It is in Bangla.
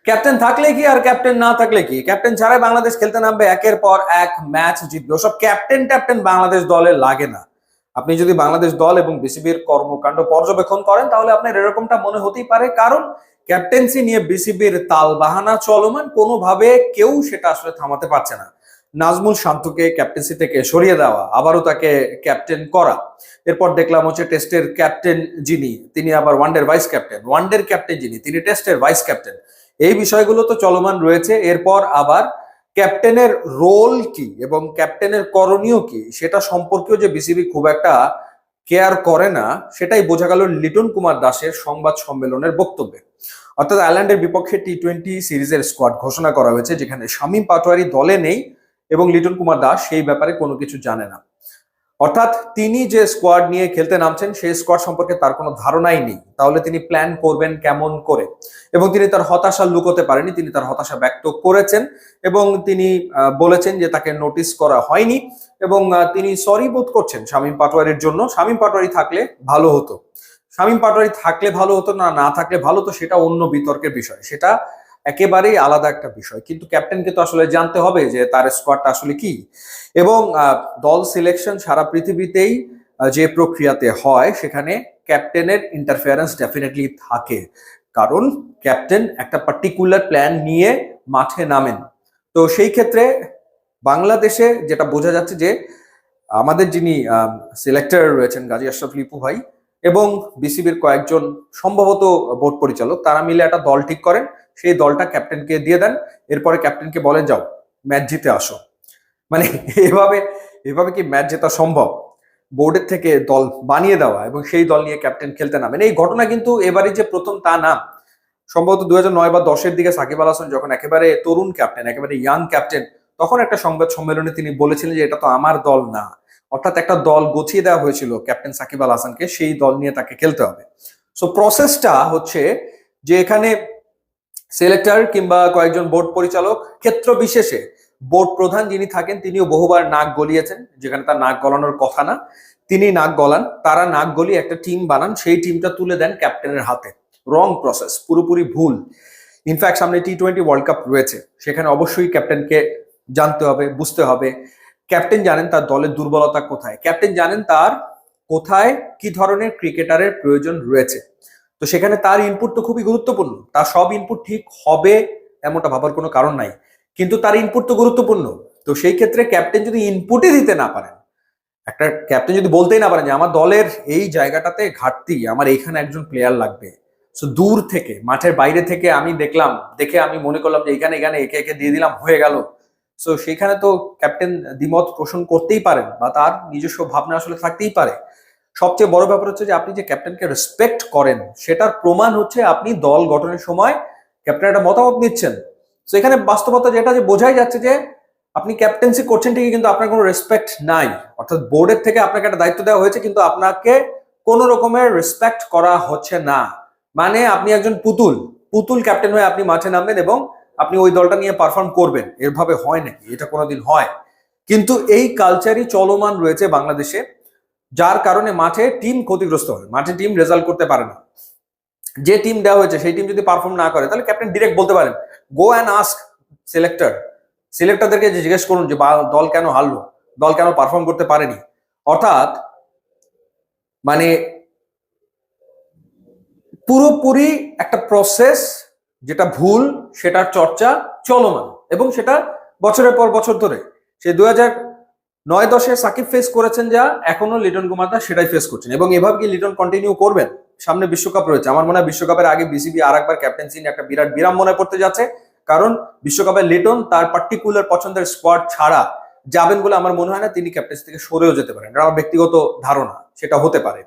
ক্যাপ্টেন থাকলে কি আর ক্যাপ্টেন না থাকলে কি, ক্যাপ্টেন ছাড়াই বাংলাদেশ খেলতে নামবে, একের পর এক ম্যাচ জিতবে। ওসব ক্যাপ্টেন ট্যাপ্টেন বাংলাদেশ দলে লাগে না। আপনি যদি বাংলাদেশ দল এবং বিসিবির কর্মকাণ্ড পর্যবেক্ষণ করেন তাহলে আপনার এরকমটা মনে হতেই পারে, কারণ ক্যাপ্টেন্সি নিয়ে বিসিবির তাল বাহানা চলমান, কোনোভাবে কেউ সেটা আসলে থামাতে পারছে না। নাজমুল শান্তকে ক্যাপ্টেন্সি থেকে সরিয়ে দেওয়া, আবারও তাকে ক্যাপ্টেন করা, এরপর দেখলাম হচ্ছে টেস্টের ক্যাপ্টেন যিনি তিনি আবার ওয়ানডের ভাইস ক্যাপ্টেন, ওয়ানডের ক্যাপ্টেন যিনি তিনি টেস্টের ভাইস ক্যাপ্টেন। এই বিষয়গুলো তো চলমান রয়েছে। এরপর আবার ক্যাপ্টেনের রোল কি এবং ক্যাপ্টেনের করণীয় কি সেটা সম্পর্কেও যে বিসিবি খুব একটা কেয়ার করে না, সেটাই বোঝা গেল লিটন কুমার দাসের সংবাদ সম্মেলনের বক্তব্যে। অর্থাৎ আয়ারল্যান্ডের বিপক্ষে টি-20 সিরিজের স্কোয়াড ঘোষণা করা হয়েছে, যেখানে শামীম পাটোয়ারি দলে নেই এবং লিটন কুমার দাস সেই ব্যাপারে কোনো কিছু জানে না। অর্থাৎ তিনি যে স্কোয়াড নিয়ে খেলতে নামছেন সেই স্কোয়াড সম্পর্কে তার কোনো ধারণাই নেই। তাহলে তিনি প্ল্যান করবেন কেমন করে? এবং তিনি তার হতাশা লুকোতে পারেনি, তিনি তার হতাশা ব্যক্ত করেছেন এবং তিনি বলেছেন যে তাকে নোটিস করা হয়নি এবং তিনি সরি বোধ করছেন শামীম পাটোয়ারির জন্য। শামীম পাটোয়ারি থাকলে ভালো হতো, শামীম পাটোয়ারি থাকলে ভালো হতো না না থাকলে ভালো হতো, সেটা অন্য বিতর্কের বিষয়, সেটা একেবারেই আলাদা একটা বিষয়। কিন্তু ক্যাপ্টেনকে তো আসলে জানতে হবে যে তার স্কোয়াডটা আসলে কি। এবং দল সিলেকশন সারা পৃথিবীতেই যে প্রক্রিয়াতে হয় সেখানে ক্যাপ্টেনের ইন্টারফেয়ারেন্স ডেফিনেটলি থাকে, কারণ ক্যাপ্টেন একটা পার্টিকুলার প্ল্যান নিয়ে মাঠে নামেন। তো সেই ক্ষেত্রে বাংলাদেশে যেটা বোঝা যাচ্ছে যে আমাদের যিনি সিলেক্টর রয়েছেন গাজী আশরাফ লিপু ভাই এবং বিসিবির কয়েকজন সম্ভবত বোর্ড পরিচালক, তারা মিলে একটা দল ঠিক করেন, সেই দলটা ক্যাপ্টেনকে দিয়ে দেন, এরপরে ক্যাপ্টেনকে বলেন যাও ম্যাচ জিতে আসো। মানে এভাবে এভাবে কি ম্যাচ জেতা সম্ভব? বোর্ডের থেকে দল বানিয়ে দেওয়া এবং সেই দল নিয়ে ক্যাপ্টেন খেলতে নামেন, এই ঘটনা কিন্তু এবারে যে প্রথম তা না। সম্ভবত 2009 বা 10-এর দিকে সাকিব আল হাসান যখন একেবারে তরুণ ক্যাপ্টেন, একেবারে ইয়াং ক্যাপ্টেন, তখন একটা সংবাদ সম্মেলনে তিনি বলেছিলেন যে এটা তো আমার দল না। অর্থাৎ একটা দল গছিয়ে দেওয়া হয়েছিল ক্যাপ্টেন সাকিব আল হাসানকে, সেই দল নিয়ে তাকে খেলতে হবে। সো প্রসেসটা হচ্ছে যে এখানে সিলেক্টর কিংবা কয়েকজন বোর্ড পরিচালক, ক্ষেত্র বিশেষে বোর্ড প্রধান যিনি থাকেন তিনিও বহুবার নাক গলিয়েছেন, যেখানে তার নাক গলানোর কথা না তিনি নাক গলান, তারা নাক গলিয়ে একটা টিম বানান, সেই টিমটা তুলে দেন ক্যাপ্টেনের হাতে। রং প্রসেস, পুরোপুরি ভুল। ইনফ্যাক্ট সামনে টি-20 ওয়ার্ল্ড কাপ রয়েছে, সেখানে অবশ্যই ক্যাপ্টেনকে জানতে হবে, বুঝতে হবে। ক্যাপ্টেন জানেন তার দলের দুর্বলতা কোথায়, ক্যাপ্টেন জানেন তার কোথায় কি ধরনের ক্রিকেটারের প্রয়োজন রয়েছে। তো সেখানে তার ইনপুট তো খুবই গুরুত্বপূর্ণ। তার সব ইনপুট ঠিক হবে এমনটা ভাবার কোনো কারণ নাই, কিন্তু তার ইনপুট তো গুরুত্বপূর্ণ। তো সেই ক্ষেত্রে ক্যাপ্টেন যদি ইনপুটই দিতে না পারেন, একটা ক্যাপ্টেন যদি বলতেই না পারেন যে আমার দলের এই জায়গাটাতে ঘাটতি, আমার এইখানে একজন প্লেয়ার লাগবে, সো দূর থেকে মাঠের বাইরে থেকে আমি দেখলাম, দেখে আমি মনে করলাম যে এখানে এখানে একে একে দিয়ে দিলাম, হয়ে গেল। সো সেখানে তো ক্যাপ্টেন দ্বিমত পোষণ করতেই পারেন বা তার নিজস্ব ভাবনা আসলে থাকতেই পারে। সবচেয়ে বড় ব্যাপার হচ্ছে যে আপনি যে ক্যাপ্টেনকে রেসপেক্ট করেন সেটার প্রমাণ হচ্ছে আপনি দল গঠনের সময় ক্যাপ্টেনের একটা মতামত নিচ্ছেন। তো এখানে বাস্তবতা যেটা যে বোঝাই যাচ্ছে যে আপনি ক্যাপ্টেন্সি করছেন ঠিকই, কিন্তু আপনার কোনো রেসপেক্ট নাই। অর্থাৎ বোর্ডের থেকে আপনাকে একটা দায়িত্ব দেওয়া হয়েছে, কিন্তু আপনাকে কোনো রকমের রেসপেক্ট করা হচ্ছে না। মানে আপনি একজন পুতুল, পুতুল ক্যাপ্টেন হয়ে আপনি মাঠে নামবেন এবং আপনি ওই দলটা নিয়ে পারফর্ম করবেন। এরভাবে হয় নাকি? এটা কোনোদিন হয়? কিন্তু এই কালচারই চলমান রয়েছে বাংলাদেশে, যার কারণে মাঠে টিম ক্ষতিগ্রস্ত হয়, মাঠে টিম রেজাল্ট করতে পারে না। যে টিম দেওয়া হয়েছে সেই টিম যদি পারফর্ম না করে তাহলে ক্যাপ্টেন ডিরেক্ট বলতে পারেন, গো অ্যান্ড আস্ক সিলেক্টর, সিলেক্টরদেরকে জিজ্ঞেস করুন যে দল কেন হারলো, দল কেন পারফর্ম করতে পারেনি। অর্থাৎ মানে পুরোপুরি একটা প্রসেস যেটা ভুল, সেটার চর্চা চলমান এবং সেটা বছরের পর বছর ধরে। সে 2009-10-এ সাকিব ফেস করেছেন যা, এখনো লিটন কুমার দাস সেটাই ফেস করছেন এবং এভাবে কি লিটন কন্টিনিউ করবেন? সামনে বিশ্বকাপ রয়েছে, আমার মনে হয় বিশ্বকাপের আগে বিসিবি আর একবার ক্যাপ্টেন্সি নিয়ে একটা বিরাট বিরাম মনে পড়তে যাচ্ছে, কারণ বিশ্বকাপে লিটন তার পার্টিকুলার পছন্দের স্কোয়াড ছাড়া যাবেন বলে আমার মনে হয় না। তিনি ক্যাপ্টেন্সি থেকে সরেও যেতে পারেন, এটা আমার ব্যক্তিগত ধারণা, সেটা হতে পারে।